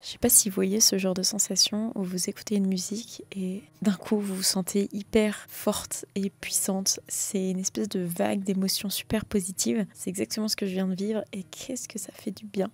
Je sais pas si vous voyez ce genre de sensation où vous écoutez une musique et d'un coup vous vous sentez hyper forte et puissante. C'est une espèce de vague d'émotions super positives. C'est exactement ce que je viens de vivre et qu'est-ce que ça fait du bien.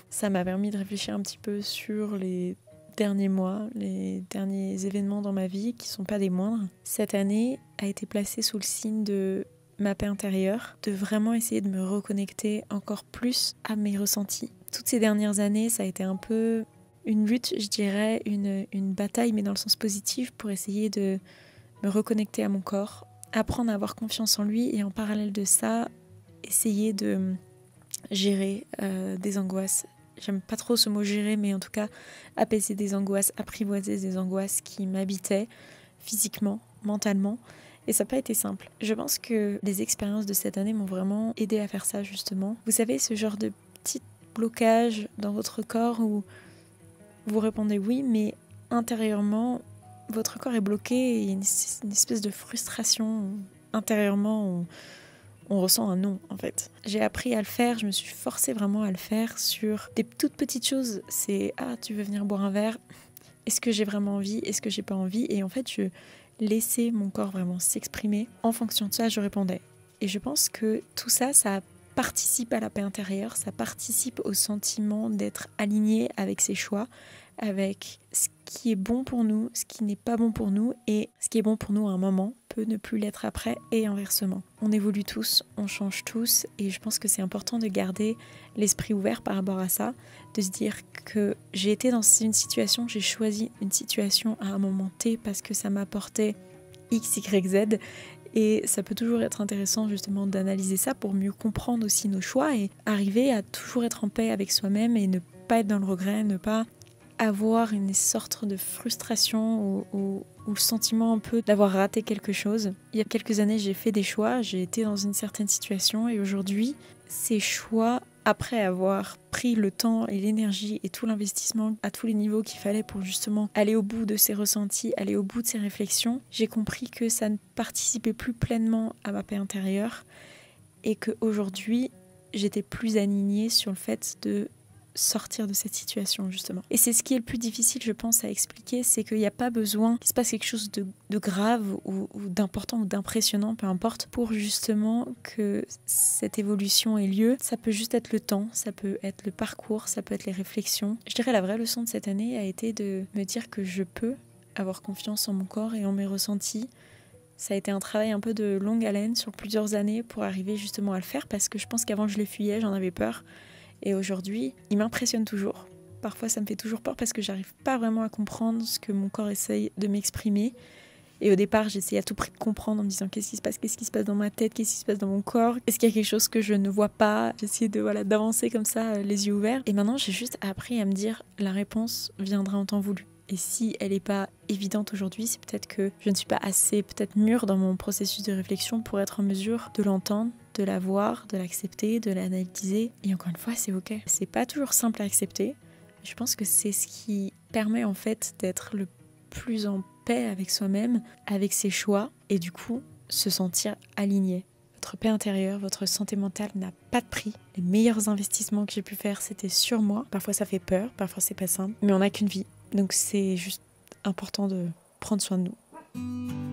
Ça m'a permis de réfléchir un petit peu sur les derniers mois, les derniers événements dans ma vie qui sont pas des moindres. Cette année a été placée sous le signe de ma paix intérieure, de vraiment essayer de me reconnecter encore plus à mes ressentis. Toutes ces dernières années, ça a été un peu une lutte, je dirais, une bataille, mais dans le sens positif, pour essayer de me reconnecter à mon corps, apprendre à avoir confiance en lui et en parallèle de ça, essayer de gérer des angoisses. J'aime pas trop ce mot gérer, mais en tout cas, apaiser des angoisses, apprivoiser des angoisses qui m'habitaient physiquement, mentalement. Et ça n'a pas été simple. Je pense que les expériences de cette année m'ont vraiment aidé à faire ça, justement. Vous savez, ce genre de petit blocage dans votre corps où vous répondez oui, mais intérieurement, votre corps est bloqué et il y a une espèce de frustration. Intérieurement, on ressent un non, en fait. J'ai appris à le faire, je me suis forcée vraiment à le faire sur des toutes petites choses. C'est « Ah, tu veux venir boire un verre ? Est-ce que j'ai vraiment envie ? Est-ce que j'ai pas envie ?» Et en fait, je laissais mon corps vraiment s'exprimer. En fonction de ça, je répondais. Et je pense que tout ça, ça participe à la paix intérieure, ça participe au sentiment d'être aligné avec ses choix, avec ce qui est bon pour nous, ce qui n'est pas bon pour nous, et ce qui est bon pour nous à un moment peut ne plus l'être après, et inversement. On évolue tous, on change tous, et je pense que c'est important de garder l'esprit ouvert par rapport à ça, de se dire que j'ai été dans une situation, j'ai choisi une situation à un moment T parce que ça m'apportait X, Y, Z, et ça peut toujours être intéressant justement d'analyser ça pour mieux comprendre aussi nos choix et arriver à toujours être en paix avec soi-même et ne pas être dans le regret, ne pas avoir une sorte de frustration ou le sentiment un peu d'avoir raté quelque chose. Il y a quelques années, j'ai fait des choix, j'ai été dans une certaine situation et aujourd'hui, ces choix, après avoir pris le temps et l'énergie et tout l'investissement à tous les niveaux qu'il fallait pour justement aller au bout de ses ressentis, aller au bout de ses réflexions, j'ai compris que ça ne participait plus pleinement à ma paix intérieure et qu'aujourd'hui, j'étais plus alignée sur le fait de sortir de cette situation justement. Et c'est ce qui est le plus difficile je pense à expliquer, c'est qu'il n'y a pas besoin qu'il se passe quelque chose de grave ou d'important ou d'impressionnant, peu importe, pour justement que cette évolution ait lieu. Ça peut juste être le temps, ça peut être le parcours, ça peut être les réflexions. Je dirais la vraie leçon de cette année a été de me dire que je peux avoir confiance en mon corps et en mes ressentis. Ça a été un travail un peu de longue haleine sur plusieurs années pour arriver justement à le faire parce que je pense qu'avant je le fuyais, j'en avais peur. Et aujourd'hui, il m'impressionne toujours. Parfois, ça me fait toujours peur parce que j'arrive pas vraiment à comprendre ce que mon corps essaye de m'exprimer. Et au départ, j'essayais à tout prix de comprendre en me disant qu'est-ce qui se passe dans ma tête, qu'est-ce qui se passe dans mon corps, est-ce qu'il y a quelque chose que je ne vois pas. J'essayais d'avancer comme ça, les yeux ouverts. Et maintenant, j'ai juste appris à me dire la réponse viendra en temps voulu. Et si elle n'est pas évidente aujourd'hui, c'est peut-être que je ne suis pas assez peut-être mûre dans mon processus de réflexion pour être en mesure de l'entendre, de la voir, de l'accepter, de l'analyser. Et encore une fois, c'est ok. C'est pas toujours simple à accepter. Je pense que c'est ce qui permet en fait d'être le plus en paix avec soi-même, avec ses choix, et du coup, se sentir aligné. Votre paix intérieure, votre santé mentale n'a pas de prix. Les meilleurs investissements que j'ai pu faire, c'était sur moi. Parfois ça fait peur, parfois c'est pas simple, mais on n'a qu'une vie. Donc c'est juste important de prendre soin de nous.